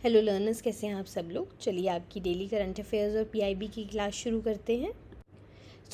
Hello learners, कैसे हैं आप सब लोग। चलिए आपकी डेली करंट अफेयर्स और पीआईबी की क्लास शुरू करते हैं।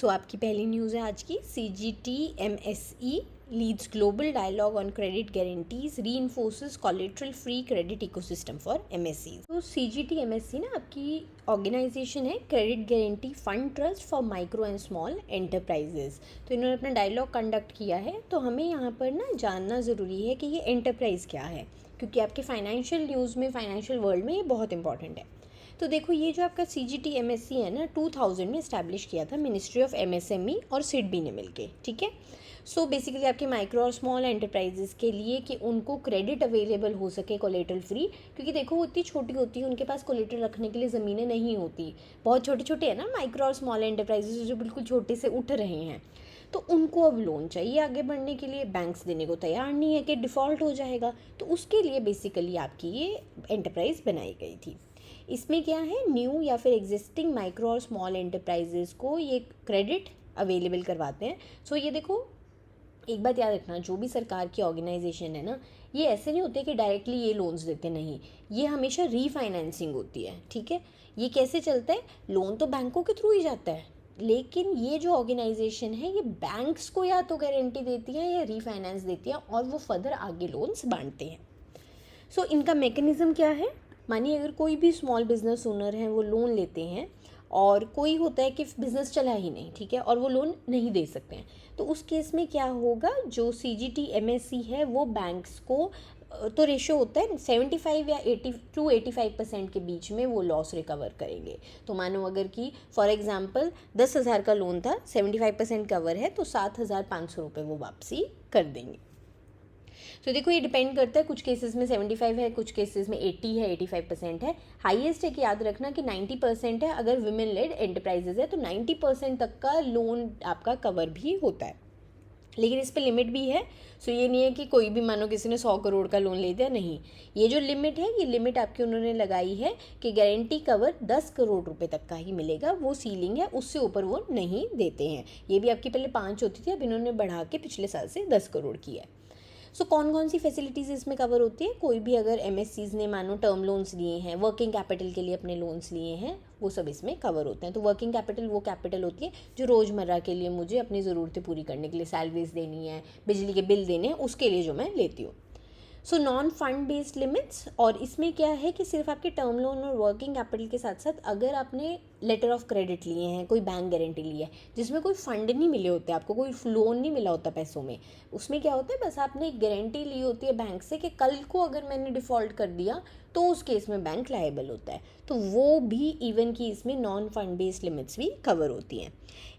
आपकी पहली न्यूज़ है आज की। CGT MSE leads global dialogue on credit guarantees, reinforces collateral free credit ecosystem for MSE. तो सीजीटी एमएसई ना आपकी ऑर्गेनाइजेशन है, credit guarantee fund trust for micro and small enterprises. तो इन्होंने अपना डायलॉग कंडक्ट किया है। तो हमें यहाँ पर ना जानना ज़रूरी है कि ये एंटरप्राइज़ क्या है, क्योंकि आपके फाइनेंशियल न्यूज़ में, फाइनेंशियल वर्ल्ड में ये बहुत इंपॉर्टेंट है। तो देखो, ये जो आपका सीजीटी एमएससी है ना, 2000 में इस्टेब्लिश किया था मिनिस्ट्री ऑफ एमएसएमई और सिडबी ने मिलके, ठीक है। बेसिकली आपके माइक्रो और स्मॉल एंटरप्राइजेस के लिए कि उनको क्रेडिट अवेलेबल हो सके कोलेटरल फ्री, क्योंकि देखो वो इतनी छोटी होती है, उनके पास कोलेटरल रखने के लिए ज़मीनें नहीं होती। बहुत छोटे छोटे हैं ना माइक्रो और स्मॉल एंटरप्राइजेस, जो बिल्कुल छोटे से उठ रहे हैं। तो उनको अब लोन चाहिए आगे बढ़ने के लिए। बैंक्स देने को तैयार नहीं है कि डिफ़ॉल्ट हो जाएगा, तो उसके लिए बेसिकली आपकी ये एंटरप्राइज बनाई गई थी। इसमें क्या है, न्यू या फिर एग्जिस्टिंग माइक्रो और स्मॉल एंटरप्राइजेस को ये क्रेडिट अवेलेबल करवाते हैं। ये देखो, एक बात याद रखना, जो भी सरकार की ऑर्गेनाइजेशन है ना, ये ऐसे नहीं होते कि डायरेक्टली ये लोन्स देते, नहीं, ये हमेशा रीफाइनेंसिंग होती है, ठीक है। ये कैसे चलता है, लोन तो बैंकों के थ्रू ही जाता है, लेकिन ये जो ऑर्गेनाइजेशन है ये बैंक्स को या तो गारंटी देती है या रीफाइनेंस देती है, और वो फर्दर आगे लोन्स बांटते हैं। इनका मैकेनिज़्म क्या है, मानिए अगर कोई भी स्मॉल बिजनेस ओनर है, वो लोन लेते हैं, और कोई होता है कि बिज़नेस चला ही नहीं, ठीक है, और वो लोन नहीं दे सकते हैं, तो उस केस में क्या होगा, जो सीजीटी एमएससी है वो बैंक्स को, तो रेशो होता है 75 या 80 टू 85% के बीच में वो लॉस रिकवर करेंगे। तो मानो अगर कि फॉर एग्जांपल 10,000 का लोन था, 75% कवर है, तो 7,500 रुपये वो वापसी कर देंगे। देखो, ये डिपेंड करता है, कुछ केसेस में 75 है, कुछ केसेस में 80 है, 85% है। हाईएस्ट है कि याद रखना कि 90% है। अगर विमेन लेड एंटरप्राइजेज है तो 90% तक का लोन आपका कवर भी होता है, लेकिन इस पर लिमिट भी है। ये नहीं है कि कोई भी, मानो किसी ने 100 करोड़ का लोन ले दिया, नहीं, ये जो लिमिट है, ये लिमिट आपकी उन्होंने लगाई है कि गारंटी कवर 10 करोड़ रुपए तक का ही मिलेगा, वो सीलिंग है, उससे ऊपर वो नहीं देते हैं। ये भी आपकी पहले 5 होती थी, अब इन्होंने बढ़ा के पिछले साल से 10 करोड़ की है। कौन कौन सी फैसिलिटीज़ इसमें कवर होती है, कोई भी अगर एमएससीज ने मानो टर्म लोन्स लिए हैं, वर्किंग कैपिटल के लिए अपने लोन्स लिए हैं, वो सब इसमें कवर होते हैं। तो वर्किंग कैपिटल वो कैपिटल होती है जो रोज़मर्रा के लिए मुझे अपनी ज़रूरतें पूरी करने के लिए, सैलरीज देनी है, बिजली के बिल देने हैं, उसके लिए जो मैं लेती हूँ। नॉन फंड बेस्ड लिमिट्स, और इसमें क्या है कि सिर्फ आपके टर्म लोन और वर्किंग कैपिटल के साथ साथ अगर आपने लेटर ऑफ क्रेडिट लिए हैं, कोई बैंक गारंटी ली है जिसमें कोई फंड नहीं मिले होते, आपको कोई लोन नहीं मिला होता पैसों में, उसमें क्या होता है, बस आपने एक गारंटी ली होती है बैंक से कि कल को अगर मैंने डिफ़ॉल्ट कर दिया तो उस केस में बैंक लायबल होता है, तो वो भी इवन की इसमें नॉन फंड बेस्ड लिमिट्स भी कवर होती हैं।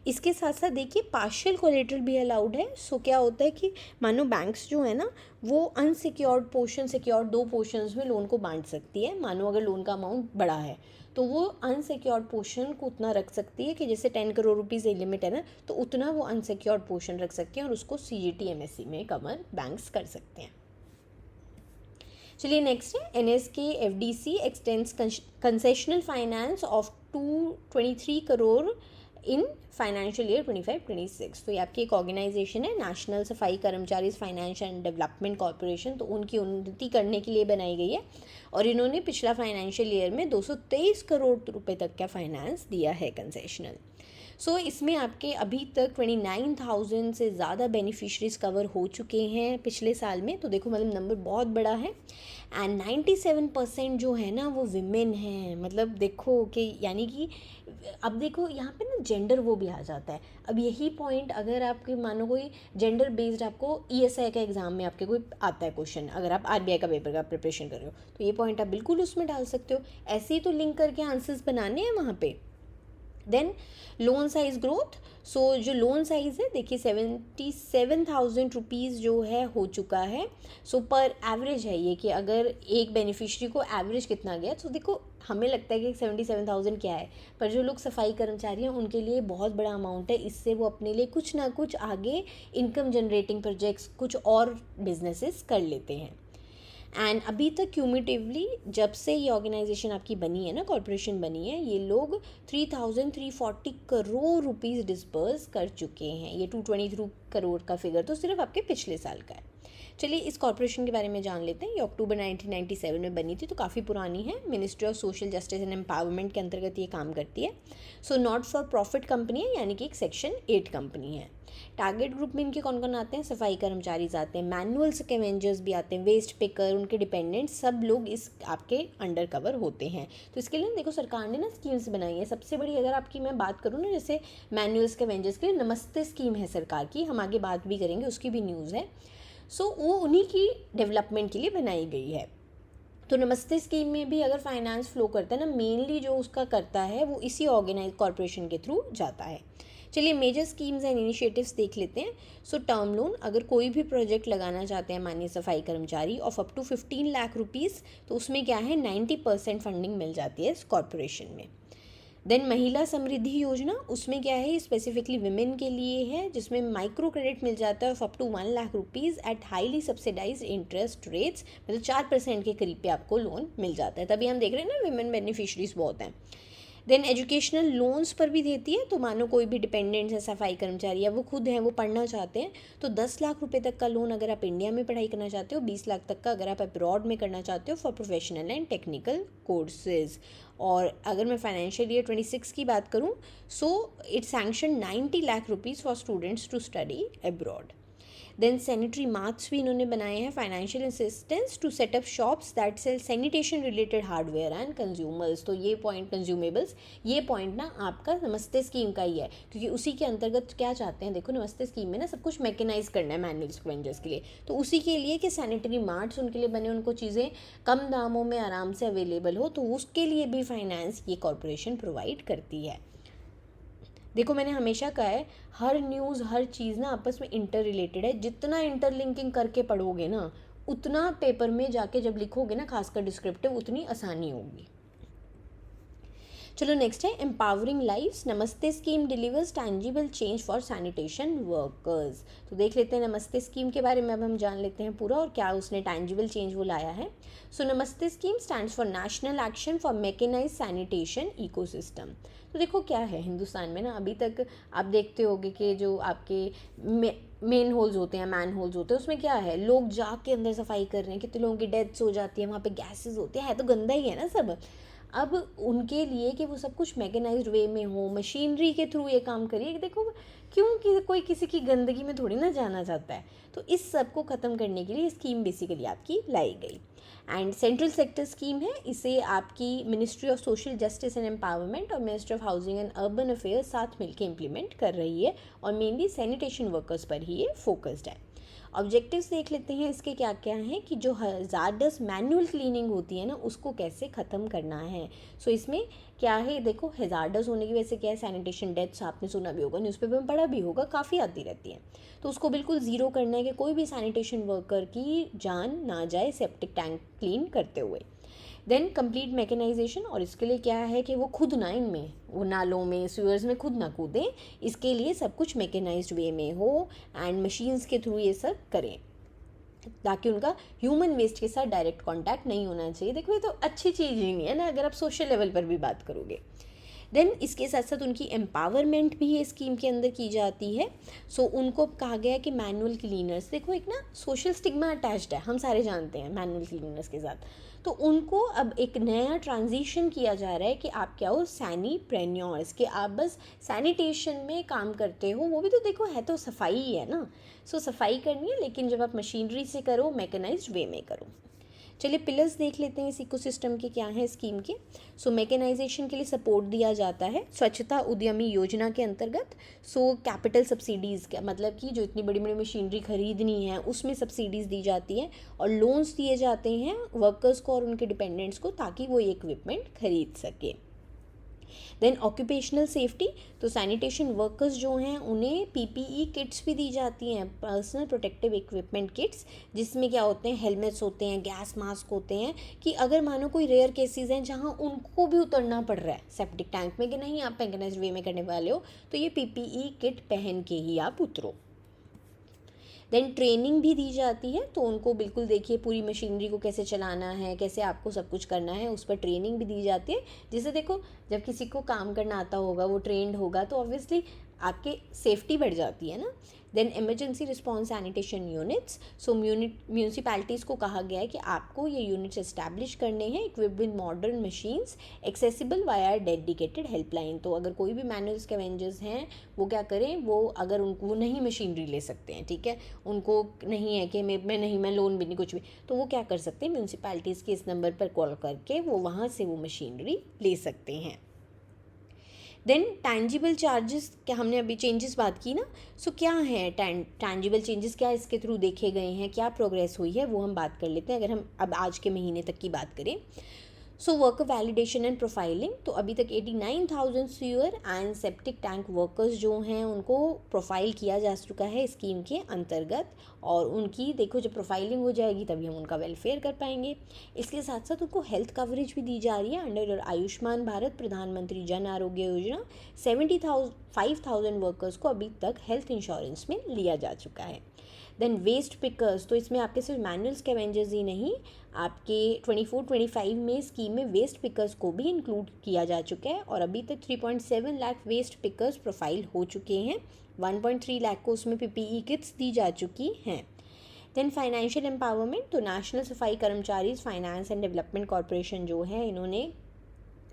इसके साथ साथ देखिए, पार्शियल कोलेटरल भी अलाउड है। क्या होता है कि मानो बैंक्स जो है ना, वो अनसिक्योर्ड पोर्शन, सिक्योर्ड 2 पोर्शंस में लोन को बांट सकती है। मानो अगर लोन का अमाउंट बड़ा है तो वो अनसिक्योर्ड पोर्शन को उतना रख सकती है कि जैसे 10 करोड़ रुपीज़ ये लिमिट है ना, तो उतना वो अनसिक्योर्ड पोर्शन रख सकती है, और उसको सीजीटी एमएससी में कवर बैंक्स कर सकते हैं। चलिए नेक्स्ट है, NSK FDC x tends concessional finance of 223 crore in financial year 25-26। तो ये आपकी एक ऑर्गेनाइजेशन है, नेशनल सफाई कर्मचारी फाइनेंस एंड डेवलपमेंट कॉरपोरेशन, तो उनकी उन्नति करने के लिए बनाई गई है, और इन्होंने पिछला फाइनेंशियल ईयर में 223 करोड़ रुपए तक का फाइनेंस दिया है कंसेशनल। इसमें आपके अभी तक 29,000 से ज़्यादा बेनिफिशरीज कवर हो चुके हैं पिछले साल में। तो देखो, मतलब नंबर बहुत बड़ा है, एंड 97% जो है ना वो विमेन हैं। मतलब देखो कि यानी कि अब देखो यहाँ पे ना जेंडर वो भी आ जाता है। अब यही पॉइंट अगर आपके मानो कोई जेंडर बेस्ड आपको ईएसआई का एग्जाम में आपके कोई आता है क्वेश्चन, अगर आप आरबीआई का पेपर का प्रिपरेशन कर रहे हो, तो ये पॉइंट आप बिल्कुल उसमें डाल सकते हो। ऐसे ही तो लिंक करके आंसर्स बनाने हैं वहाँ पे। देन लोन साइज ग्रोथ, जो लोन साइज है देखिए 77,000 रुपीज़ जो है हो चुका है। पर एवरेज है ये कि अगर एक बेनिफिशरी को एवरेज कितना गया, तो देखो हमें लगता है कि 77,000 क्या है, पर जो लोग सफाई कर्मचारी हैं उनके लिए बहुत बड़ा अमाउंट है। इससे वो अपने लिए कुछ ना कुछ आगे इनकम जनरेटिंग प्रोजेक्ट्स, कुछ और बिजनेसेस कर लेते हैं। एंड अभी तक क्यूमुलेटिवली जब से ये ऑर्गेनाइजेशन आपकी बनी है ना, कॉर्पोरेशन बनी है, ये लोग 3,340 करोड़ रुपीज़ डिस्पर्स कर चुके हैं। ये 223 करोड़ का फिगर तो सिर्फ आपके पिछले साल का है। चलिए इस कॉर्पोरेशन के बारे में जान लेते हैं। ये अक्टूबर 1997 में बनी थी, तो काफ़ी पुरानी है। Ministry of social justice and empowerment के अंतर्गत ये काम करती है। So not for profit company है, यानी कि एक सेक्शन 8 कंपनी है। टारगेट ग्रुप में इनके कौन कौन आते हैं? सफाई कर्मचारी आते हैं, मैनुअल स्कैवेंजर्स भी आते हैं, वेस्ट पिकर, उनके डिपेंडेंट्स, सब लोग इस आपके अंडर कवर होते हैं। तो इसके लिए देखो सरकार ने ना स्कीम्स बनाई है। सबसे बड़ी अगर आपकी मैं बात करूँ ना, जैसे मैनुअल स्कैवेंजर्स के लिए नमस्ते स्कीम है सरकार की, हम आगे बात भी करेंगे, उसकी भी न्यूज़ है। सो वो उन्हीं की डेवलपमेंट के लिए बनाई गई है। तो नमस्ते स्कीम में भी अगर फाइनेंस फ्लो करता है ना, मेनली जो उसका करता है वो इसी ऑर्गेनाइज कॉर्पोरेशन के थ्रू जाता है। चलिए मेजर स्कीम्स एंड इनिशिएटिव्स देख लेते हैं। सो टर्म लोन, अगर कोई भी प्रोजेक्ट लगाना चाहते हैं माननीय सफाई कर्मचारी of up to 15 lakh rupees, तो उसमें क्या है 90% फंडिंग मिल जाती है इस कॉर्पोरेशन में। देन महिला समृद्धि योजना, उसमें क्या है स्पेसिफिकली विमेन के लिए है, जिसमें माइक्रो क्रेडिट मिल जाता है of up to 1 lakh rupees at highly subsidise interest rates, मतलब 4% के करीब पे आपको लोन मिल जाता है। तभी हम देख रहे हैं ना विमेन बेनिफिशरीज बहुत हैं। देन एजुकेशनल लोन्स पर भी देती है। तो मानो कोई भी डिपेंडेंट्स है, सफाई कर्मचारी या वो खुद हैं, वो पढ़ना चाहते हैं, तो 10 लाख रुपए तक का लोन अगर आप इंडिया में पढ़ाई करना चाहते हो, 20 लाख तक का अगर आप अब्रॉड में करना चाहते हो for professional and technical courses. और अगर मैं फाइनेंशियल ईयर 26 की बात करूँ, so it sanction 90 lakh rupees for students to study abroad. Then sanitary marks भी इन्होंने बनाए हैं, financial assistance to set up shops that sell sanitation related hardware and consumers. तो ये पॉइंट कंज्यूमेबल्स, ये पॉइंट ना आपका नमस्ते स्कीम का ही है, क्योंकि उसी के अंतर्गत क्या चाहते हैं, देखो नमस्ते स्कीम में ना सब कुछ मैकेनाइज करना है मैनुअल स्क्वेंजर्स के लिए, तो उसी के लिए कि सैनिटरी मार्ट्स उनके लिए बने, उनको चीज़ें कम दामों में आराम से अवेलेबल हो, तो उसके लिए भी फाइनेंस ये कॉरपोरेशन प्रोवाइड करती है। देखो मैंने हमेशा कहा है, हर न्यूज़ हर चीज़ ना आपस में इंटर रिलेटेड है। जितना इंटरलिंकिंग करके पढ़ोगे ना, उतना पेपर में जाके जब लिखोगे ना, खासकर डिस्क्रिप्टिव, उतनी आसानी होगी। चलो नेक्स्ट है एम्पावरिंग लाइव्स। नमस्ते scheme delivers tangible change for sanitation workers. तो देख लेते हैं नमस्ते स्कीम के बारे में, अब हम जान लेते हैं पूरा और क्या उसने टैंजिबल चेंज वो लाया है। So Namaste scheme stands for national action for mechanised sanitation ecosystem. तो देखो क्या है, हिंदुस्तान में ना अभी तक आप देखते होगे कि जो आपके मेन होल्स होते हैं, मैन होल्स होते हैं, उसमें क्या है, लोग जाके अंदर सफाई कर रहे हैं, कितने लोगों की डेथ्स हो जाती है, वहाँ पे गैसेस होते हैं, है तो गंदा ही है ना सब। अब उनके लिए कि वो सब कुछ मैकेनाइज्ड वे में हो, मशीनरी के थ्रू ये काम करिए, देखो क्योंकि कोई किसी की गंदगी में थोड़ी ना जाना चाहता है, तो इस सब को ख़त्म करने के लिए स्कीम बेसिकली आपकी लाई गई। एंड सेंट्रल सेक्टर स्कीम है, इसे आपकी ministry of social justice and empowerment और ministry of housing and urban affairs साथ मिलकर इम्प्लीमेंट कर रही है, और मेनली सैनिटेशन वर्कर्स पर ही ये फोकस्ड है। ऑब्जेक्टिव्स देख लेते हैं इसके क्या क्या हैं, कि जो हजार्डस मैनुअल क्लीनिंग होती है ना, उसको कैसे ख़त्म करना है। सो इसमें क्या है, देखो हजार्डस होने की वजह से क्या है, सैनिटेशन डेथ्स आपने सुना भी होगा, न्यूज़पेपर में पढ़ा भी होगा, काफ़ी आती रहती है, तो उसको बिल्कुल ज़ीरो करना है कि कोई भी सैनिटेशन वर्कर की जान ना जाए सेप्टिक टैंक क्लीन करते हुए। देन कंप्लीट मैकेनाइजेशन, और इसके लिए क्या है कि वो खुद ना इनमें वो नालों में सीवर्स में खुद ना कूदें, इसके लिए सब कुछ मैकेनाइज्ड वे में हो एंड मशीन्स के थ्रू ये सब करें, ताकि उनका ह्यूमन वेस्ट के साथ डायरेक्ट कांटेक्ट नहीं होना चाहिए। देखो ये तो अच्छी चीज़ ही नहीं है ना, अगर आप सोशल लेवल पर भी बात करोगे। देन इसके साथ साथ उनकी एम्पावरमेंट भी ये स्कीम के अंदर की जाती है। सो उनको कहा गया है कि मैनुअल क्लीनर्स, देखो एक ना सोशल स्टिग्मा अटैच्ड है, हम सारे जानते हैं मैनुअल क्लीनर्स के साथ, तो उनको अब एक नया ट्रांजिशन किया जा रहा है कि आप क्या हो, सैनिप्रेन्योर्स, कि आप बस सैनिटेशन में काम करते हो, वो भी तो देखो है तो सफाई ही है ना। सो सफाई करनी है, लेकिन जब आप मशीनरी से करो, मैकेनाइज्ड वे में करो। चलिए पिलर्स देख लेते हैं इस इकोसिस्टम के क्या है स्कीम के। सो मैकेनाइजेशन के लिए सपोर्ट दिया जाता है स्वच्छता उद्यमी योजना के अंतर्गत। सो कैपिटल सब्सिडीज़ का मतलब कि जो इतनी बड़ी बड़ी मशीनरी खरीदनी है उसमें सब्सिडीज़ दी जाती हैं, और लोन्स दिए जाते हैं वर्कर्स को और उनके डिपेंडेंट्स को, ताकि वो ये इक्विपमेंट खरीद सके। देन ऑक्यूपेशनल सेफ्टी, तो सैनिटेशन वर्कर्स जो हैं उन्हें पीपीई किट्स भी दी जाती हैं, पर्सनल प्रोटेक्टिव इक्विपमेंट किट्स, जिसमें क्या होते हैं, हेलमेट्स होते हैं, गैस मास्क होते हैं, कि अगर मानो कोई रेयर केसेस हैं जहां उनको भी उतरना पड़ रहा है सेप्टिक टैंक में, कि नहीं आप मैकेनाइज्ड वे में करने वाले हो, तो ये पीपीई किट पहन के ही आप उतरो। देन ट्रेनिंग भी दी जाती है, तो उनको बिल्कुल देखिए पूरी मशीनरी को कैसे चलाना है, कैसे आपको सब कुछ करना है, उस पर ट्रेनिंग भी दी जाती है, जिससे देखो जब किसी को काम करना आता होगा, वो ट्रेंड होगा, तो ऑब्वियसली आपके सेफ्टी बढ़ जाती है ना। Then emergency response sanitation units, so municipalities को कहा गया है कि आपको ये यूनिट्स इस्टेब्लिश करने हैं equipped with modern machines accessible via dedicated helpline. तो अगर कोई भी मैनुअल स्कैवेंजर्स हैं वो क्या करें, वो अगर उनको वो नहीं मशीनरी ले सकते हैं, ठीक है, उनको नहीं है कि मैं लोन भी नहीं कुछ भी, तो वो क्या कर सकते हैं, म्यूनिसिपैलिटीज़ के इस नंबर पर कॉल करके वो वहाँ से वो मशीनरी ले सकते हैं। देन टैंजिबल चार्जेस, क्या हमने अभी चेंजेस बात की ना, सो क्या है टैंजिबल चेंजेस, क्या इसके थ्रू देखे गए हैं, क्या प्रोग्रेस हुई है, वो हम बात कर लेते हैं। अगर हम अब आज के महीने तक की बात करें, सो वर्कर वैलिडेशन एंड प्रोफाइलिंग, तो अभी तक 89,000 sewer and septic tank workers जो हैं उनको प्रोफाइल किया जा चुका है स्कीम के अंतर्गत, और उनकी देखो जब प्रोफाइलिंग हो जाएगी तभी हम उनका वेलफेयर कर पाएंगे। इसके साथ साथ उनको हेल्थ कवरेज भी दी जा रही है अंडर आयुष्मान भारत प्रधानमंत्री जन आरोग्य योजना। 75,000 वर्कर्स को अभी तक हेल्थ इंश्योरेंस में लिया जा चुका है। देन वेस्ट पिकर्स, तो इसमें आपके सिर्फ मैनुअल स्कैवेंजर्स ही नहीं, आपके 24-25 में स्कीम में वेस्ट पिकर्स को भी इंक्लूड किया जा चुका है, और अभी तक 3.7 लाख वेस्ट पिकर्स प्रोफाइल हो चुके हैं। 1.3 लाख को उसमें PPE किट्स दी जा चुकी हैं। देन फाइनेंशियल एम्पावरमेंट, तो नेशनल सफाई कर्मचारी फाइनेंस एंड डेवलपमेंट कॉरपोरेशन जो है, इन्होंने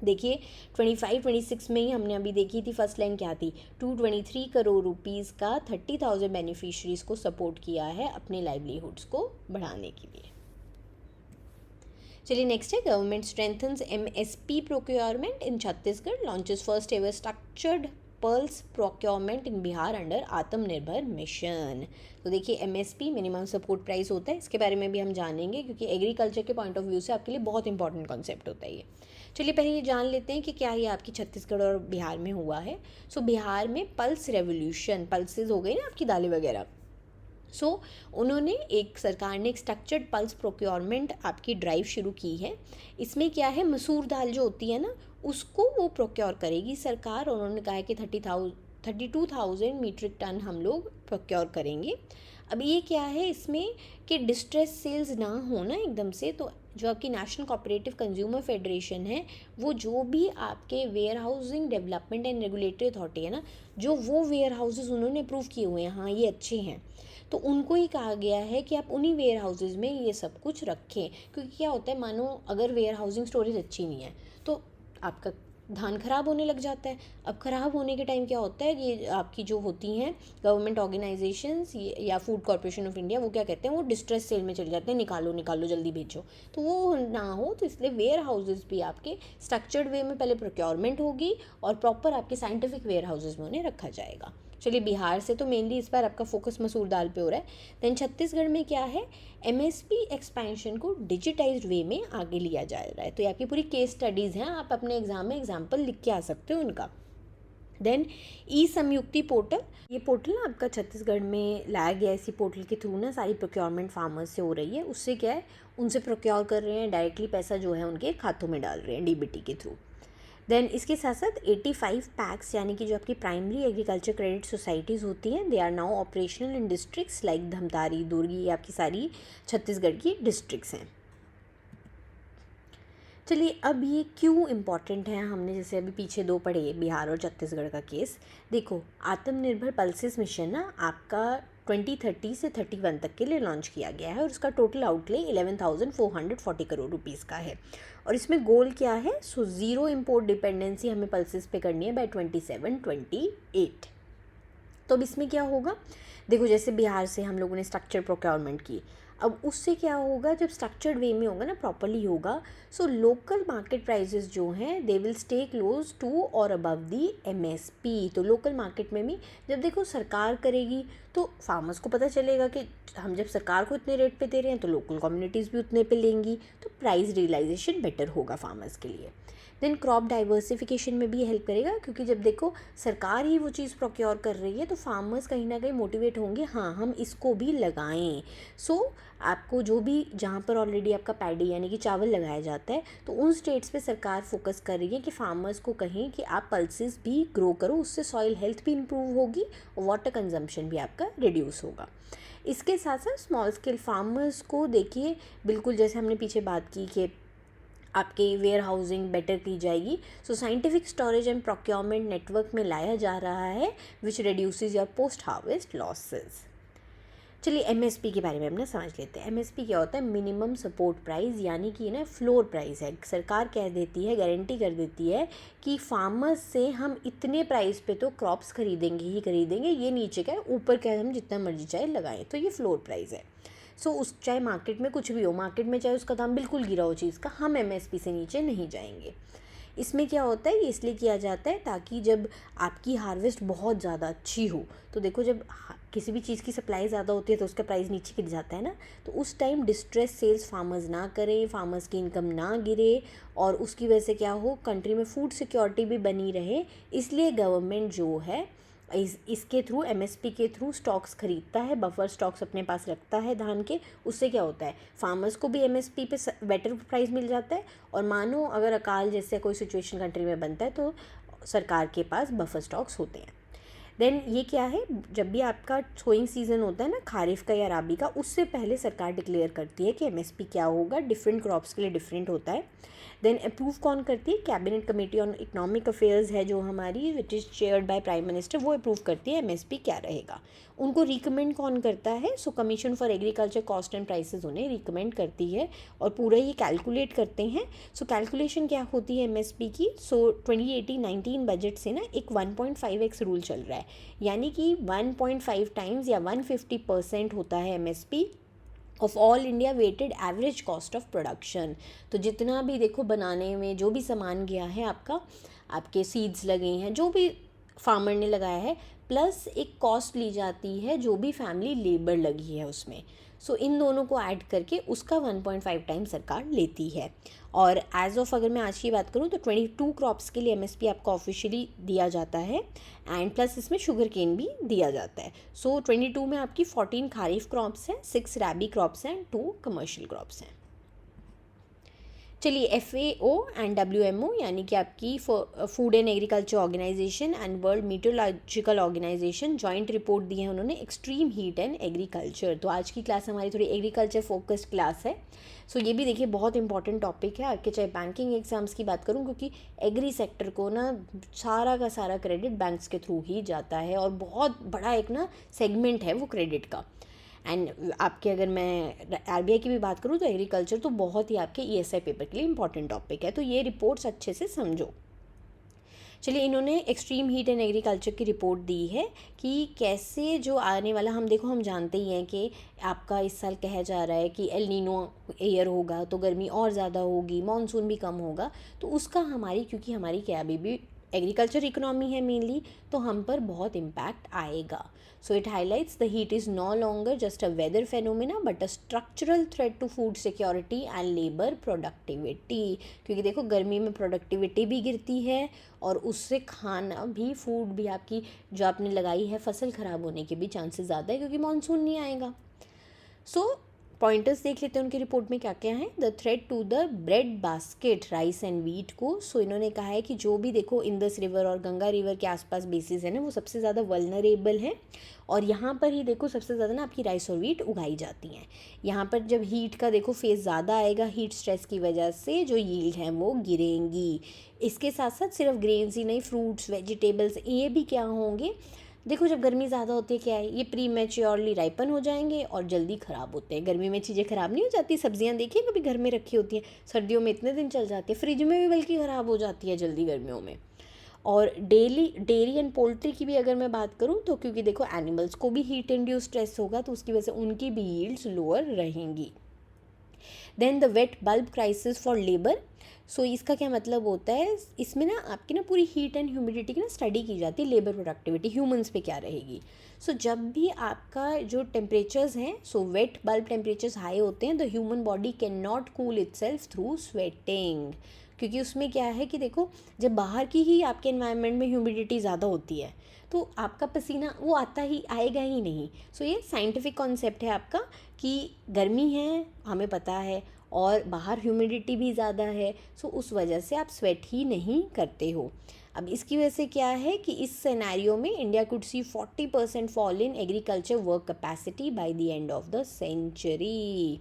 देखिए 25-26 में ही हमने अभी देखी थी, फर्स्ट लाइन क्या थी, 223 करोड़ रुपीज़ का 30,000 बेनिफिशरीज़ को सपोर्ट किया है अपने लाइवलीहुड्स को बढ़ाने के लिए। चलिए नेक्स्ट है, government strengthens MSP procurement in Chhattisgarh, launches first ever structured pulse procurement in Bihar under Atmanirbhar mission. तो देखिए MSP मिनिमम सपोर्ट प्राइस होता है, इसके बारे में भी हम जानेंगे क्योंकि एग्रीकल्चर के पॉइंट ऑफ व्यू से आपके लिए बहुत इंपॉर्टेंट कॉन्सेप्ट होता है ये। चलिए पहले ये जान लेते हैं कि क्या ये आपकी छत्तीसगढ़ और बिहार में हुआ है। सो बिहार में पल्स रेवोल्यूशन, पल्सेस हो गई ना आपकी दालें वगैरह, सो उन्होंने सरकार ने एक स्ट्रक्चर्ड पल्स प्रोक्योरमेंट आपकी ड्राइव शुरू की है। इसमें क्या है, मसूर दाल जो होती है ना उसको वो प्रोक्योर करेगी सरकार, और उन्होंने कहा है कि 32,000 मीट्रिक टन हम लोग प्रोक्योर करेंगे। अब ये क्या है इसमें कि डिस्ट्रेस सेल्स ना हो ना एकदम से, तो जो आपकी नेशनल कोऑपरेटिव कंज्यूमर फेडरेशन है वो जो भी आपके warehousing development and regulatory authority है ना, जो वो वेयर हाउसेज उन्होंने अप्रूव किए हुए हैं, हाँ ये अच्छे हैं, तो उनको ही कहा गया है कि आप उन्हीं वेयर हाउसेज में ये सब कुछ रखें। क्योंकि क्या होता है, मानो अगर वेयर हाउसिंग स्टोरेज अच्छी नहीं है तो आपका धान खराब होने लग जाता है। अब खराब होने के टाइम क्या होता है, ये आपकी जो होती हैं गवर्नमेंट ऑर्गेनाइजेशंस या फूड कॉर्पोरेशन ऑफ इंडिया, वो क्या कहते हैं, वो डिस्ट्रेस सेल में चले जाते हैं, निकालो निकालो जल्दी भेजो, तो वो ना हो, तो इसलिए वेयर हाउसेज भी आपके स्ट्रक्चर्ड वे में पहले प्रोक्योरमेंट होगी और प्रॉपर आपके साइंटिफिक वेयर हाउसेज में उन्हें रखा जाएगा। चलिए बिहार से तो मेनली इस बार आपका फोकस मसूर दाल पे हो रहा है। देन छत्तीसगढ़ में क्या है, MSP एक्सपेंशन को डिजिटाइज्ड वे में आगे लिया जा रहा है। तो ये आपकी पूरी केस स्टडीज़ हैं, आप अपने एग्जाम में एग्जाम्पल लिख के आ सकते हो उनका। देन संयुक्ति पोर्टल, ये पोर्टल ना आपका छत्तीसगढ़ में लाया गया, इसी पोर्टल के थ्रू ना सारी प्रोक्योरमेंट फार्मर्स से हो रही है। उससे क्या है, उनसे प्रोक्योर कर रहे हैं, डायरेक्टली पैसा जो है उनके खातों में डाल रहे हैं DBT के थ्रू। देन इसके साथ साथ 85 पैक्स यानी कि जो आपकी प्राइमरी एग्रीकल्चर क्रेडिट सोसाइटीज़ होती हैं, they are now operational in districts like Dhamtari, Durg, ये आपकी सारी छत्तीसगढ़ की डिस्ट्रिक्ट्स हैं। चलिए अब ये क्यों इम्पॉर्टेंट है, हमने जैसे अभी पीछे दो पढ़े बिहार और छत्तीसगढ़ का केस। देखो आत्मनिर्भर पल्सेस मिशन ना आपका 2030 से 31 तक के लिए लॉन्च किया गया है, और उसका टोटल आउटले 11,440 करोड़ रुपीज़ का है। और इसमें गोल क्या है, सो ज़ीरो इम्पोर्ट डिपेंडेंसी हमें पल्सेस पे करनी है बाय 27-28। तो अब इसमें क्या होगा, देखो जैसे बिहार से हम लोगों ने स्ट्रक्चर प्रोक्योरमेंट की, अब उससे क्या होगा, जब स्ट्रक्चर्ड वे में होगा ना, प्रॉपर्ली होगा, सो लोकल मार्केट प्राइसेस जो हैं they will stay close to और अबव दी MSP। तो लोकल मार्केट में भी जब देखो सरकार करेगी तो फार्मर्स को पता चलेगा कि हम जब सरकार को इतने रेट पे दे रहे हैं तो लोकल कम्युनिटीज़ भी उतने पे लेंगी, तो प्राइस रियलाइजेशन बेटर होगा फार्मर्स के लिए। देन क्रॉप डाइवर्सिफिकेशन में भी हेल्प करेगा, क्योंकि जब देखो सरकार ही वो चीज़ प्रोक्योर कर रही है तो फार्मर्स कहीं ना कहीं मोटिवेट होंगे, हाँ हम इसको भी लगाएं। सो आपको जो भी जहाँ पर ऑलरेडी आपका पैडी यानी कि चावल लगाया जाता है, तो उन स्टेट्स पे सरकार फोकस कर रही है कि फार्मर्स को कहें कि आप पल्सेस भी ग्रो करो, उससे सॉइल हेल्थ भी इम्प्रूव होगी और वाटर कंजम्पशन भी आपका रिड्यूस होगा। इसके साथ साथ स्मॉल स्केल फार्मर्स को देखिए, बिल्कुल जैसे हमने पीछे बात की कि आपके वेयर हाउसिंग बेटर की जाएगी। So scientific storage and procurement network में लाया जा रहा है which reduces your post harvest losses. चलिए एमएसपी के बारे में हम ना समझ लेते हैं। एमएसपी क्या होता है? मिनिमम सपोर्ट प्राइस, यानी कि ना फ्लोर प्राइस है। सरकार कह देती है, गारंटी कर देती है कि फार्मर्स से हम इतने प्राइस पे तो क्रॉप्स खरीदेंगे ही खरीदेंगे, ये नीचे का है, ऊपर का है हम जितना मर्जी चाहे लगाएं, तो ये फ्लोर प्राइस है। सो उस चाहे मार्केट में कुछ भी हो, मार्केट में चाहे उसका दाम बिल्कुल गिरा हो चीज़ का, हम एमएसपी से नीचे नहीं जाएंगे। इसमें क्या होता है, ये इसलिए किया जाता है ताकि जब आपकी हार्वेस्ट बहुत ज़्यादा अच्छी हो, तो देखो जब किसी भी चीज़ की सप्लाई ज़्यादा होती है तो उसका प्राइस नीचे गिर जाता है ना, तो उस टाइम डिस्ट्रेस सेल्स फार्मर्स ना करें, फार्मर्स की इनकम ना गिरे, और उसकी वजह से क्या हो, कंट्री में फूड सिक्योरिटी भी बनी रहे। इसलिए गवर्नमेंट जो है इसके थ्रू, एमएसपी के थ्रू स्टॉक्स खरीदता है, बफर स्टॉक्स अपने पास रखता है धान के। उससे क्या होता है, फार्मर्स को भी एमएसपी पे बेटर प्राइस मिल जाता है, और मानो अगर अकाल जैसे कोई सिचुएशन कंट्री में बनता है तो सरकार के पास बफर स्टॉक्स होते हैं। देन ये क्या है, जब भी आपका सोइंग सीज़न होता है ना, खारिफ का या राबी का, उससे पहले सरकार डिक्लेयर करती है कि एमएसपी क्या होगा। डिफरेंट क्रॉप्स के लिए डिफरेंट होता है। देन अप्रूव कौन करती है? Cabinet committee on economic affairs है जो हमारी, which is chaired by prime minister, वो अप्रूव करती है एमएसपी क्या रहेगा। उनको रिकमेंड कौन करता है? सो commission for agriculture cost and prices उन्हें रिकमेंड करती है, और पूरा ये कैलकुलेट करते हैं। सो कैलकुलेशन क्या होती है एमएसपी की? सो 2018-19 बजट से ना एक 1.5x रूल चल रहा है, यानी कि 1.5 टाइम्स या 150% होता है MSP of all India weighted average cost of production. तो जितना भी देखो बनाने में जो भी सामान गया है आपका, आपके सीड्स लगे हैं, जो भी फार्मर ने लगाया है, प्लस एक कॉस्ट ली जाती है जो भी फैमिली लेबर लगी है उसमें। सो इन दोनों को ऐड करके उसका 1.5 टाइम सरकार लेती है। और एज ऑफ अगर मैं आज की बात करूँ तो 22 क्रॉप्स के लिए एमएसपी आपको ऑफिशियली दिया जाता है, एंड प्लस इसमें शुगर केन भी दिया जाता है। सो 22 में आपकी 14 खारिफ क्रॉप्स हैं, 6 रैबी क्रॉप्स हैं, 2 कमर्शियल क्रॉप्स हैं। चलिए FAO एंड WMO यानी कि आपकी food and agriculture organisation and world meteorological organisation joint report दी है उन्होंने, एक्सट्रीम हीट एंड एग्रीकल्चर। तो आज की क्लास हमारी थोड़ी एग्रीकल्चर फोकस्ड क्लास है। सो ये भी देखिए बहुत इंपॉर्टेंट टॉपिक है आपके, चाहे बैंकिंग एग्जाम्स की बात करूँ, क्योंकि एग्री सेक्टर को ना सारा का सारा क्रेडिट बैंक्स के थ्रू ही जाता है, और बहुत बड़ा एक ना सेगमेंट है वो क्रेडिट का। एंड आपके अगर मैं RBI की भी बात करूँ तो एग्रीकल्चर तो बहुत ही आपके ESI पेपर के लिए इंपॉर्टेंट टॉपिक है, तो ये रिपोर्ट्स अच्छे से समझो। चलिए इन्होंने एक्सट्रीम हीट एंड एग्रीकल्चर की रिपोर्ट दी है कि कैसे जो आने वाला, हम देखो हम जानते ही हैं कि आपका इस साल कहा जा रहा है कि एल नीनो ईयर होगा तो गर्मी और ज़्यादा होगी, मानसून भी कम होगा, तो उसका हमारी, क्योंकि हमारी क्या अभी भी एग्रीकल्चर इकोनॉमी है मेनली, तो हम पर बहुत इम्पैक्ट आएगा। So it highlights the heat is no longer just a weather phenomena but a structural threat to food security and labour productivity. क्योंकि देखो गर्मी में प्रोडक्टिविटी भी गिरती है, और उससे खाना भी, फूड भी, आपकी जो आपने लगाई है फसल ख़राब होने के भी चांसेस ज़्यादा है, क्योंकि मानसून नहीं आएगा। सो पॉइंटर्स देख लेते हैं उनकी रिपोर्ट में क्या क्या है। The threat to the bread basket, rice and wheat को। सो इन्होंने कहा है कि जो भी देखो इंदस रिवर और गंगा रिवर के आसपास बेसिस है ना, वो सबसे ज़्यादा वल्नरेबल है, और यहाँ पर ही देखो सबसे ज़्यादा ना आपकी राइस और वीट उगाई जाती हैं। यहाँ पर जब हीट का देखो फेज़ ज़्यादा आएगा, हीट स्ट्रेस की वजह से जो यील्ड है वो गिरेंगी। इसके साथ साथ सिर्फ ग्रेन्स ही नहीं, फ्रूट्स, वेजिटेबल्स, ये भी क्या होंगे, देखो जब गर्मी ज़्यादा होती है क्या है, ये प्री मैच्योरली राइपन हो जाएंगे और जल्दी ख़राब होते हैं। गर्मी में चीज़ें ख़राब नहीं हो जाती, सब्जियां देखिए कभी घर में रखी होती हैं, सर्दियों में इतने दिन चल जाती है, फ्रिज में भी बल्कि ख़राब हो जाती है जल्दी गर्मियों में। और डेयरी एंड पोल्ट्री की भी अगर मैं बात करूँ तो, क्योंकि देखो एनिमल्स को भी हीट इंड्यूस स्ट्रेस होगा, तो उसकी वजह से उनकी भी यील्ड्स लोअर रहेंगी। Then the wet bulb crisis for labour. So इसका क्या मतलब होता है, इसमें ना आपकी ना पूरी हीट एंड ह्यूमिडिटी की ना स्टडी की जाती है, लेबर प्रोडक्टिविटी ह्यूमंस पे क्या रहेगी। सो जब भी आपका जो टेम्परेचर्स हैं, सो वेट बल्ब टेम्परेचर्स हाई होते हैं, the human body can not cool itself through sweating. क्योंकि उसमें क्या है कि देखो जब बाहर की ही आपके एनवायरनमेंट में ह्यूमिडिटी ज़्यादा होती है तो आपका पसीना वो आएगा ही नहीं। सो ये साइंटिफिक कॉन्सेप्ट है आपका कि गर्मी है हमें पता है, और बाहर ह्यूमिडिटी भी ज़्यादा है, सो उस वजह से आप स्वेट ही नहीं करते हो। अब इसकी वजह से क्या है कि इस सिनेरियो में India could see 40% fall in agriculture work capacity by the end of the century.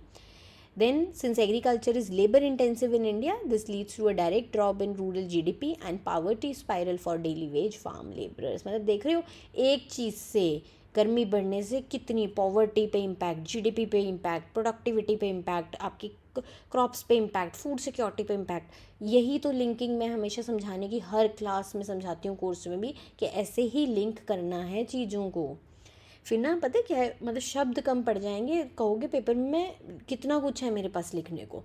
Then since agriculture is labor intensive in India, this leads to a direct drop in rural GDP and poverty spiral for daily wage farm laborers. मतलब देख रहे हो एक चीज़ से, गर्मी बढ़ने से कितनी पॉवर्टी पे इम्पैक्ट, जीडीपी पे इम्पैक्ट, प्रोडक्टिविटी पे इम्पैक्ट, आपकी क्रॉप्स पे इम्पैक्ट, फूड सिक्योरिटी पे इम्पैक्ट। यही तो लिंकिंग मैं हमेशा समझाने की हर क्लास में समझाती हूँ, कोर्स में भी, कि ऐसे ही लिंक करना है चीज़ों को। फिर ना पता है क्या है, मतलब शब्द कम पड़ जाएंगे, कहोगे पेपर में कितना कुछ है मेरे पास लिखने को।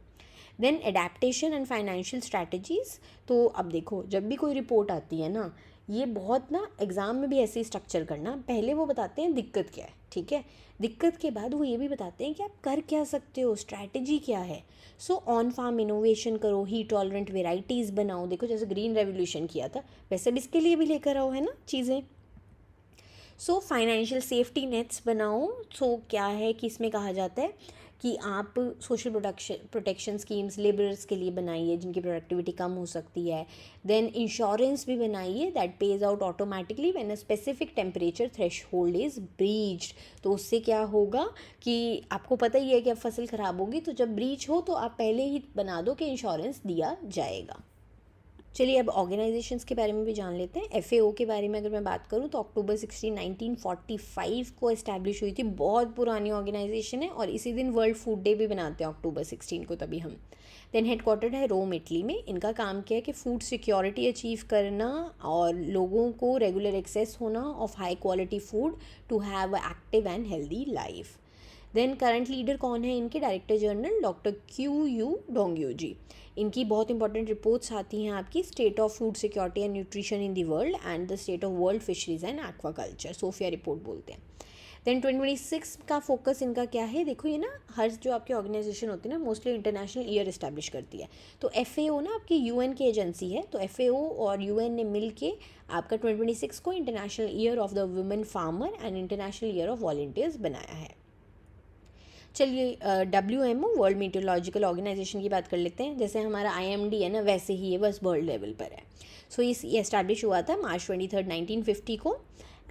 Then adaptation and financial strategies. तो अब देखो, जब भी कोई रिपोर्ट आती है ना, ये बहुत ना एग्ज़ाम में भी ऐसे ही स्ट्रक्चर करना, पहले वो बताते हैं दिक्कत क्या है, ठीक है, दिक्कत के बाद वो ये भी बताते हैं कि आप कर क्या सकते हो, स्ट्रैटेजी क्या है। सो ऑन फार्म इनोवेशन करो, हीट टॉलरेंट वेराइटीज़ बनाओ। देखो जैसे ग्रीन रेवोल्यूशन किया था, वैसे भी इसके लिए भी लेकर आओ, है ना चीज़ें। सो फाइनेंशियल सेफ्टी नेट्स बनाओ। सो क्या है कि इसमें कहा जाता है कि आप सोशल प्रोटेक्शन स्कीम्स लेबरर्स के लिए बनाइए जिनकी प्रोडक्टिविटी कम हो सकती है। देन इंश्योरेंस भी बनाइए that page out automatically when a specific temperature threshold is breached. तो उससे क्या होगा कि आपको पता ही है कि अब फसल ख़राब होगी, तो जब ब्रीच हो तो आप पहले ही बना दो कि इंश्योरेंस दिया जाएगा। चलिए अब ऑर्गेनाइजेशंस के बारे में भी जान लेते हैं। एफएओ के बारे में अगर मैं बात करूं तो अक्टूबर 16, 1945 को इस्टेब्लिश हुई थी। बहुत पुरानी ऑर्गेनाइजेशन है और इसी दिन वर्ल्ड फूड डे भी बनाते हैं अक्टूबर 16 को, तभी हम। देन हेडक्वार्टर्ड है रोम, इटली में। इनका काम क्या है कि फ़ूड सिक्योरिटी अचीव करना और लोगों को रेगुलर एक्सेस होना of high quality food to have a active and healthy life. Then current leader कौन है इनके, director general doctor Q U Dongyu ji. इनकी बहुत इंपॉर्टेंट रिपोर्ट्स आती हैं आपकी, state of food security and nutrition in the world and the state of world fisheries and aquaculture, SOFIA report बोलते हैं। देन 2026 का फोकस इनका क्या है, देखो ये ना हर जो आपकी ऑर्गेनाइजेशन होती है ना मोस्टली इंटरनेशनल ईयर इस्टेब्लिश करती है। तो एफएओ ना आपकी यूएन की एजेंसी है, तो एफएओ और यूएन ने मिल के आपका 2026 को international year of the women farmer and international year of volunteers बनाया है। चलिए WMO वर्ल्ड मीटियोलॉजिकल ऑर्गेनाइजेशन की बात कर लेते हैं। जैसे हमारा IMD है ना, वैसे ही ये बस वर्ल्ड लेवल पर है। सो ये एस्टैब्लिश हुआ था मार्च 23, 1950 को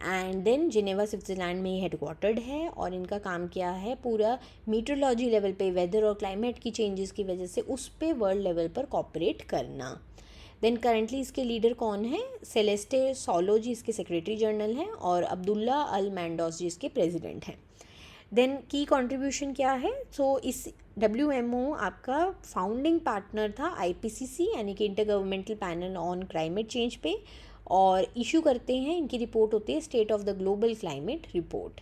एंड देन जिनेवा स्विट्ज़रलैंड में हेडक्वार्टर्ड है। और इनका काम क्या है, पूरा मीटरोलॉजी लेवल पे वेदर और क्लाइमेट की चेंजेस की वजह से उस पर वर्ल्ड लेवल पर कॉपरेट करना। देन करंटली इसके लीडर कौन है, सेलेस्टे सोलो जी इसके सेक्रेटरी जनरल हैं और अब्दुल्ला अल मैंडोस जी इसके प्रेसिडेंट हैं। देन की कंट्रीब्यूशन क्या है, सो इस WMO आपका फाउंडिंग पार्टनर था IPCC यानी कि inter governmental panel on climate change पे, और इशू करते हैं, इनकी रिपोर्ट होती है state of the global climate report.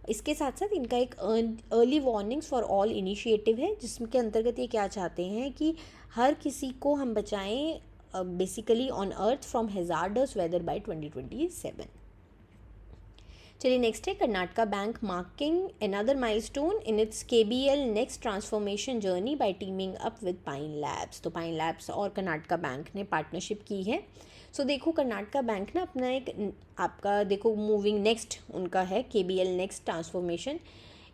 इसके साथ साथ इनका एक early warnings for all initiative है, जिसके अंतर्गत ये क्या चाहते हैं कि हर किसी को हम बचाएं basically on earth from hazardous weather by 2027। चलिए नेक्स्ट है Karnataka bank marking another milestone in its KBL next transformation journey by teaming up with Pine Labs. तो पाइन लैब्स और कर्नाटका बैंक ने पार्टनरशिप की है। सो देखो कर्नाटका बैंक ना अपना एक आपका देखो मूविंग नेक्स्ट उनका है KBL नेक्स्ट ट्रांसफॉर्मेशन।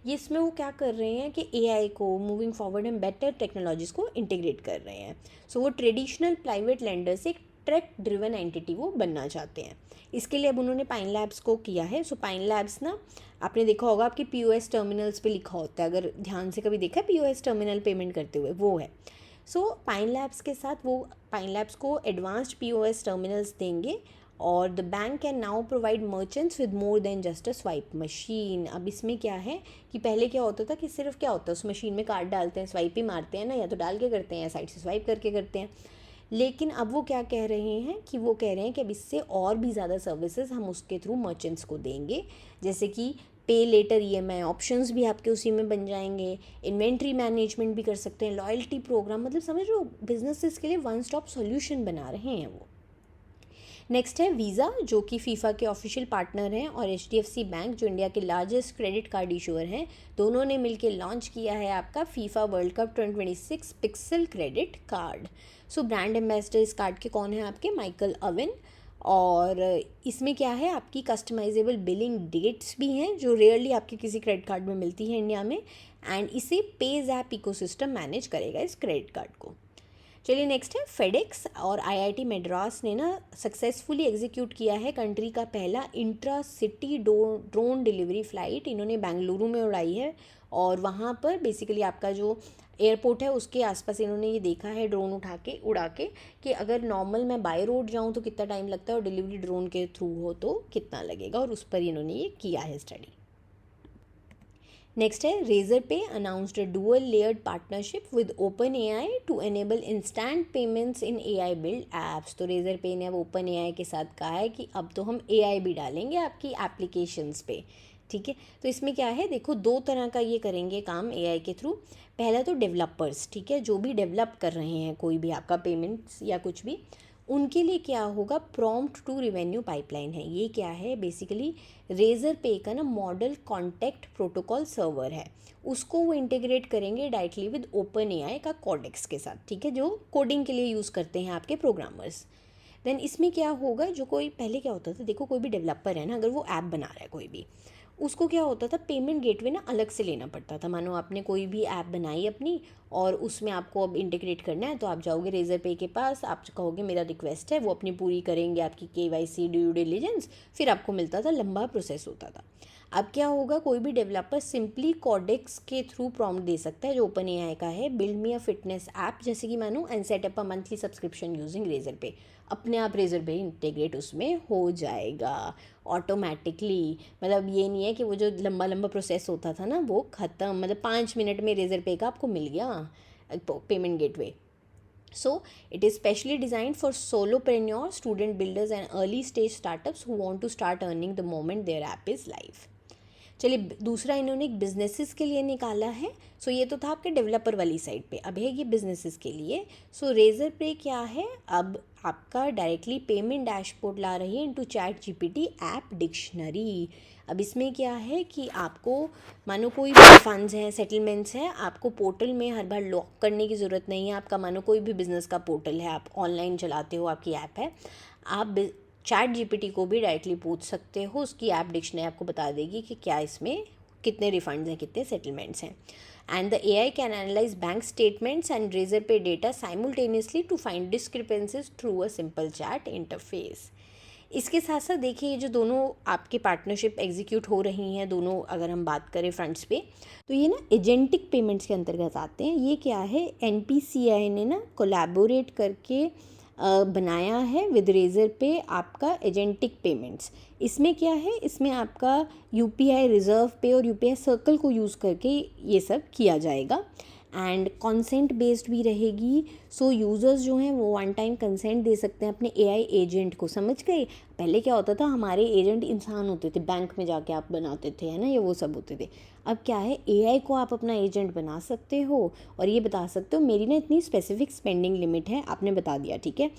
ये इसमें वो क्या कर रहे हैं कि AI को moving forward and better technologies को इंटीग्रेट कर रहे हैं। सो वो ट्रेडिशनल प्राइवेट लेंडर से एक ट्रैक ड्रिवन एंटिटी वो बनना चाहते हैं। इसके लिए अब उन्होंने पाइन लैब्स को किया है। सो पाइन लैब्स ना आपने देखा होगा आपकी POS टर्मिनल्स पे लिखा होता है, अगर ध्यान से कभी देखा है POS टर्मिनल पेमेंट करते हुए, वो है। सो पाइन लैब्स के साथ वो पाइन लैब्स को एडवांस्ड POS टर्मिनल्स देंगे और the bank can now provide merchants with more than just a swipe machine. अब इसमें क्या है कि पहले क्या होता था कि सिर्फ क्या होता है, उस मशीन में कार्ड डालते हैं, स्वाइप ही मारते हैं ना, या तो डाल के करते हैं या साइड से स्वाइप करके करते हैं। लेकिन अब वो क्या कह रहे हैं कि वो कह रहे हैं कि अब इससे और भी ज़्यादा सर्विसेज हम उसके थ्रू मर्चेंट्स को देंगे, जैसे कि पे लेटर EMI ऑप्शंस भी आपके उसी में बन जाएंगे, इन्वेंट्री मैनेजमेंट भी कर सकते हैं, लॉयल्टी प्रोग्राम, मतलब समझ लो बिजनेसेस के लिए वन स्टॉप सॉल्यूशन बना रहे हैं वो। नेक्स्ट है वीज़ा जो कि फीफा के ऑफिशियल पार्टनर हैं, और HDFC बैंक जो इंडिया के लार्जेस्ट क्रेडिट कार्ड इशूअर हैं, दोनों ने मिलकर लॉन्च किया है आपका FIFA world cup 2026 pixel credit card. So brand ambassador इस कार्ड के कौन है आपके, माइकल ओवन। और इसमें क्या है आपकी कस्टमाइजेबल बिलिंग डेट्स भी हैं जो रेयरली आपके किसी क्रेडिट कार्ड में मिलती है इंडिया में, एंड इसे पेज़ ऐप इकोसिस्टम मैनेज करेगा इस क्रेडिट कार्ड को। चलिए नेक्स्ट है फेडेक्स और आईआईटी मद्रास ने ना सक्सेसफुली एग्जीक्यूट किया है कंट्री का पहला intra city drone delivery flight. इन्होंने बेंगलुरु में उड़ाई है और वहाँ पर बेसिकली आपका जो एयरपोर्ट है उसके आसपास इन्होंने ये देखा है ड्रोन उड़ा के कि अगर नॉर्मल मैं बाय रोड जाऊँ तो कितना टाइम लगता है और डिलीवरी ड्रोन के थ्रू हो तो कितना लगेगा, और उस पर इन्होंने ये किया है स्टडी। नेक्स्ट है Razorpay announced a dual layered partnership with OpenAI to enable instant payments in AI build apps. तो रेजर पे ने अब ओपन एआई के साथ कहा है कि अब तो हम एआई भी डालेंगे आपकी एप्लीकेशंस पे, ठीक है। तो इसमें क्या है, देखो दो तरह का ये करेंगे काम एआई के थ्रू। पहला तो डेवलपर्स, ठीक है, जो भी डेवलप कर रहे हैं कोई भी आपका पेमेंट्स या कुछ भी, उनके लिए क्या होगा, प्रॉम्प्ट टू रिवेन्यू पाइपलाइन है। ये क्या है, बेसिकली रेजर पे का ना मॉडल कॉन्टेक्ट प्रोटोकॉल सर्वर है, उसको वो इंटीग्रेट करेंगे डायरेक्टली विद ओपन एआई का कोडेक्स के साथ, ठीक है, जो कोडिंग के लिए यूज़ करते हैं आपके प्रोग्रामर्स। देन इसमें क्या होगा, जो कोई पहले क्या होता था, देखो कोई भी डेवलपर है ना, अगर वो ऐप बना रहा है कोई भी, उसको क्या होता था, पेमेंट गेटवे ना अलग से लेना पड़ता था। मानो आपने कोई भी ऐप बनाई अपनी और उसमें आपको अब इंटीग्रेट करना है, तो आप जाओगे रेजर पे के पास, आप कहोगे मेरा रिक्वेस्ट है, वो अपनी पूरी करेंगे आपकी केवाईसी ड्यू डिलिजेंस, फिर आपको मिलता था, लंबा प्रोसेस होता था। अब क्या होगा, कोई भी डेवलपर सिंपली कोडेक्स के थ्रू प्रॉम्प्ट दे सकता है जो ओपन एआई का है, build me a fitness app जैसे कि मानो, and set up a monthly subscription using Razorpay. अपने आप रेजर पे इंटीग्रेट उसमें हो जाएगा ऑटोमेटिकली। मतलब ये नहीं है कि वो जो लंबा लंबा प्रोसेस होता था ना वो ख़त्म, मतलब 5 मिनट में रेजर पे का आपको मिल गया payment gateway. So it is specially designed for solopreneurs, student builders and early stage startups who want to start earning the moment their app is live. चलिए दूसरा इन्होंने एक बिजनेसेस के लिए निकाला है। सो ये तो था आपके डेवलपर वाली साइड पे, अब है ये बिजनेसेस के लिए। सो रेजर पे क्या है, अब आपका डायरेक्टली पेमेंट डैशबोर्ड ला रही है into chat GPT app dictionary. अब इसमें क्या है कि आपको मानो कोई भी फंड्स हैं, सेटलमेंट्स हैं, आपको पोर्टल में हर बार लॉक करने की ज़रूरत नहीं है। आपका मानो कोई भी बिज़नेस का पोर्टल है, आप ऑनलाइन चलाते हो, आपकी ऐप है, आप चैट जीपीटी को भी डायरेक्टली पूछ सकते हो, उसकी ऐप डिक्शनरी आपको बता देगी कि क्या इसमें कितने रिफंड्स हैं, कितने सेटलमेंट्स हैं। And the AI can analyse bank statements and Razorpay data simultaneously to find discrepancies through a simple chat interface. इसके साथ साथ देखिए ये जो दोनों आपकी पार्टनरशिप एग्जीक्यूट हो रही हैं दोनों, अगर हम बात करें फ्रंट्स पे, तो ये ना एजेंटिक पेमेंट्स के अंतर्गत आते हैं। ये क्या है, एनपीसीआई ने ना कोलैबोरेट करके बनाया है विद रेजर पे आपका एजेंटिक पेमेंट्स। इसमें क्या है, इसमें आपका यूपीआई रिजर्व पे और यूपीआई सर्कल को यूज़ करके ये सब किया जाएगा एंड कंसेंट बेस्ड भी रहेगी। सो यूज़र्स जो हैं वो वन टाइम कंसेंट दे सकते हैं अपने एआई एजेंट को, समझ गए। पहले क्या होता था, हमारे एजेंट इंसान होते थे, बैंक में जाके आप बनाते थे, है ना, ये वो सब होते थे। अब क्या है, एआई को आप अपना एजेंट बना सकते हो और ये बता सकते हो मेरी ना इतनी स्पेसिफिक स्पेंडिंग लिमिट है, आपने बता दिया, ठीक है।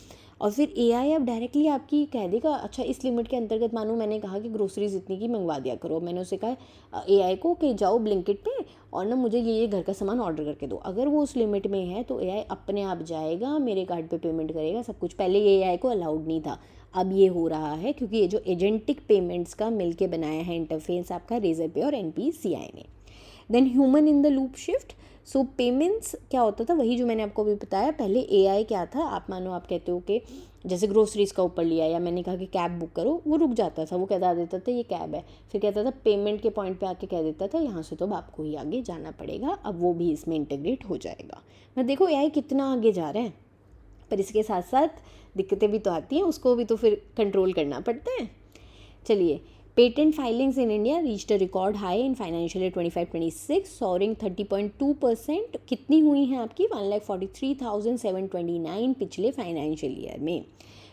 और फिर एआई अब डायरेक्टली आपकी कह देगा, अच्छा इस लिमिट के अंतर्गत मानो मैंने कहा कि ग्रोसरीज इतनी की मंगवा दिया करो, मैंने उसे कहा एआई को कि जाओ ब्लिंकिट पे और ना मुझे ये घर का सामान ऑर्डर करके दो। अगर वो उस लिमिट में है तो एआई अपने आप जाएगा, मेरे कार्ड पे पेमेंट करेगा, सब कुछ। पहले ये एआई को अलाउड नहीं था, अब ये हो रहा है क्योंकि ये जो एजेंटिक पेमेंट्स का मिलके बनाया है इंटरफेस आपका रेजर पे और एनपीसीआई ने। Then human in the loop shift. So payments क्या होता था, वही जो मैंने आपको अभी बताया। पहले एआई क्या था, आप मानो आप कहते हो कि जैसे ग्रोसरीज़ का ऊपर लिया या मैंने कहा कि कैब बुक करो, वो रुक जाता था, वो कहता देता था ये कैब है, फिर कहता था पेमेंट के पॉइंट पे आके कह देता था यहाँ से तो अब आपको ही आगे जाना पड़ेगा। अब वो भी इसमें इंटीग्रेट हो जाएगा। मैं देखो एआई कितना आगे जा रहा है, पर इसके साथ साथ दिक्कतें भी तो आती हैं, उसको भी तो फिर कंट्रोल करना पड़ता है। चलिए, patent filings in India reached a record high in financial year 25-26, soaring 30.2%। कितनी हुई हैं आपकी, 1,43,729 पिछले फाइनेंशियल ईयर में।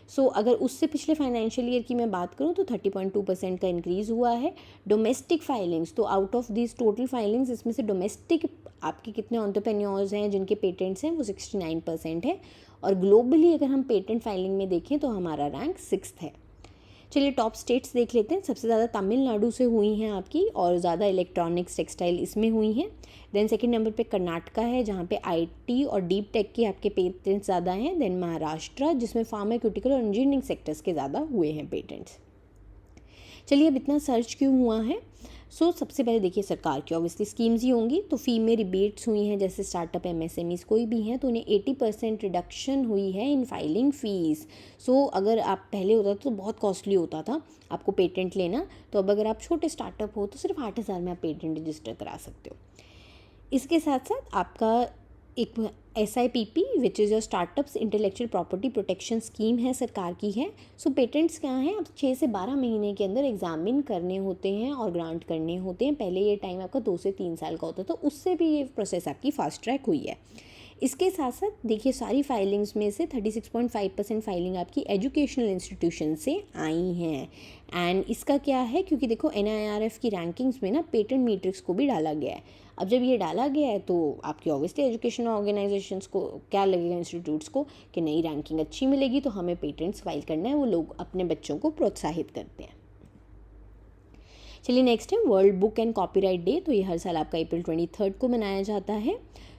सो अगर उससे पिछले फाइनेंशियल ईयर की मैं बात करूँ तो 30.2% का इंक्रीज़ हुआ है। डोमेस्टिक फाइलिंग्स, तो out of this total filings इसमें से डोमेस्टिक आपके कितने एंटरप्रेन्योर्स हैं जिनके पेटेंट्स हैं, वो 69% है। और ग्लोबली अगर हम पेटेंट फाइलिंग में देखें तो हमारा रैंक 6th है। चलिए टॉप स्टेट्स देख लेते हैं। सबसे ज़्यादा तमिलनाडु से हुई हैं आपकी, और ज़्यादा इलेक्ट्रॉनिक्स टेक्सटाइल इसमें हुई हैं। देन सेकंड नंबर पे कर्नाटका है जहाँ पे आईटी और डीप टेक के आपके पेटेंट्स ज़्यादा हैं। देन महाराष्ट्र जिसमें फार्मास्यूटिकल और इंजीनियरिंग सेक्टर्स के ज़्यादा हुए हैं पेटेंट्स। चलिए अब इतना सर्च क्यों हुआ है, सबसे पहले देखिए सरकार की ऑब्वियसली स्कीम्स ही होंगी, तो फ़ी में रिबेट्स हुई हैं, जैसे स्टार्टअप MSMEs कोई भी हैं तो उन्हें 80% रिडक्शन हुई है इन फाइलिंग फ़ीस। अगर आप पहले होता तो बहुत कॉस्टली होता था आपको पेटेंट लेना, तो अब अगर आप छोटे स्टार्टअप हो तो सिर्फ 8,000 में आप पेटेंट रजिस्टर करा सकते हो। इसके साथ साथ आपका एक SIPP which is your startups intellectual property protection scheme है, सरकार की है। पेटेंट्स क्या हैं, अब 6 से 12 महीने के अंदर एग्जामिन करने होते हैं और ग्रांट करने होते हैं। पहले ये टाइम आपका 2 से 3 साल का होता था, उससे भी ये प्रोसेस आपकी फास्ट ट्रैक हुई है। इसके साथ साथ देखिए सारी फाइलिंग्स में से 36.5% फाइलिंग आपकी एजुकेशनल इंस्टीट्यूशन से आई हैं। एंड इसका क्या है, क्योंकि देखो NIRF की रैंकिंग्स में ना पेटेंट मैट्रिक्स को भी डाला गया है। अब जब ये डाला गया है तो आपकी ऑब्वियसली एजुकेशनल ऑर्गेनाइजेशंस को क्या लगेगा, इंस्टीट्यूट्स को, कि नई रैंकिंग अच्छी मिलेगी तो हमें पेटेंट्स फाइल करना है। वो लोग अपने बच्चों को प्रोत्साहित करते हैं। चलिए नेक्स्ट है world book and copyright day. तो ये हर साल आपका अप्रैल 23 को मनाया जाता है।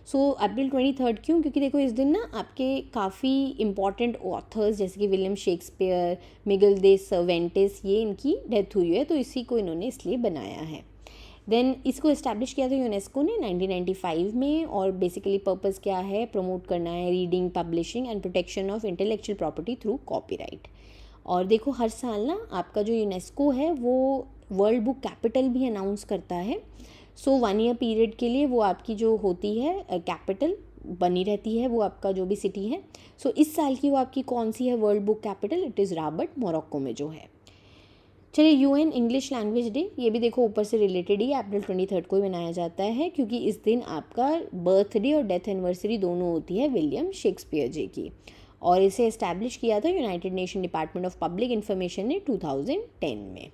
अप्रैल 23 क्यों, क्योंकि देखो इस दिन ना आपके काफ़ी इंपॉर्टेंट ऑथर्स जैसे कि विलियम शेक्सपियर, मिगल दे सर्वेंटेस, ये इनकी डेथ हुई है, तो इसी को इन्होंने इसलिए बनाया है। देन इसको इस्टेब्लिश किया था यूनेस्को ने 1995 में, और बेसिकली पर्पस क्या है, प्रमोट करना है reading, publishing and protection of intellectual property through copyright. और देखो हर साल ना आपका जो यूनेस्को है वो वर्ल्ड बुक कैपिटल भी अनाउंस करता है। 1 ईयर पीरियड के लिए वो आपकी जो होती है कैपिटल बनी रहती है, वो आपका जो भी सिटी है। इस साल की वो आपकी कौन सी है world book capital, it is Rabat, Morocco में जो है। चलिए UN इंग्लिश लैंग्वेज डे, ये भी देखो ऊपर से रिलेटेड ही अप्रैल 23 को ही मनाया जाता है, क्योंकि इस दिन आपका बर्थडे और डेथ एनिवर्सरी दोनों होती है विलियम शेक्सपियर जी की। और इसे इस्टेब्लिश किया था United nation department of public information ने 2010 में।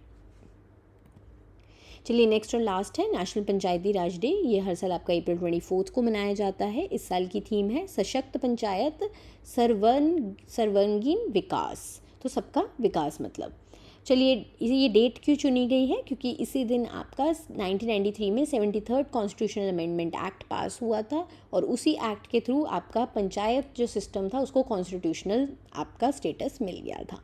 चलिए नेक्स्ट और लास्ट है नेशनल पंचायती राज डे। ये हर साल आपका अप्रैल 24 को मनाया जाता है। इस साल की थीम है सशक्त पंचायत, सर्वांगीण विकास, तो सबका विकास मतलब। चलिए ये डेट क्यों चुनी गई है, क्योंकि इसी दिन आपका 1993 में 73rd कॉन्स्टिट्यूशनल अमेंडमेंट एक्ट पास हुआ था, और उसी एक्ट के थ्रू आपका पंचायत जो सिस्टम था उसको कॉन्स्टिट्यूशनल आपका स्टेटस मिल गया था।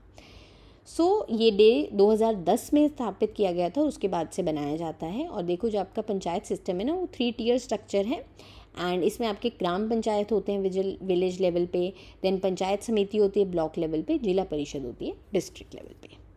ये डे 2010 में स्थापित किया गया था, उसके बाद से बनाया जाता है। और देखो जो आपका पंचायत सिस्टम है ना, वो 3 टियर स्ट्रक्चर है। एंड इसमें आपके ग्राम पंचायत होते हैं विलेज लेवल पे, देन पंचायत समिति होती है ब्लॉक लेवल पे, जिला परिषद होती है डिस्ट्रिक्ट लेवल पे।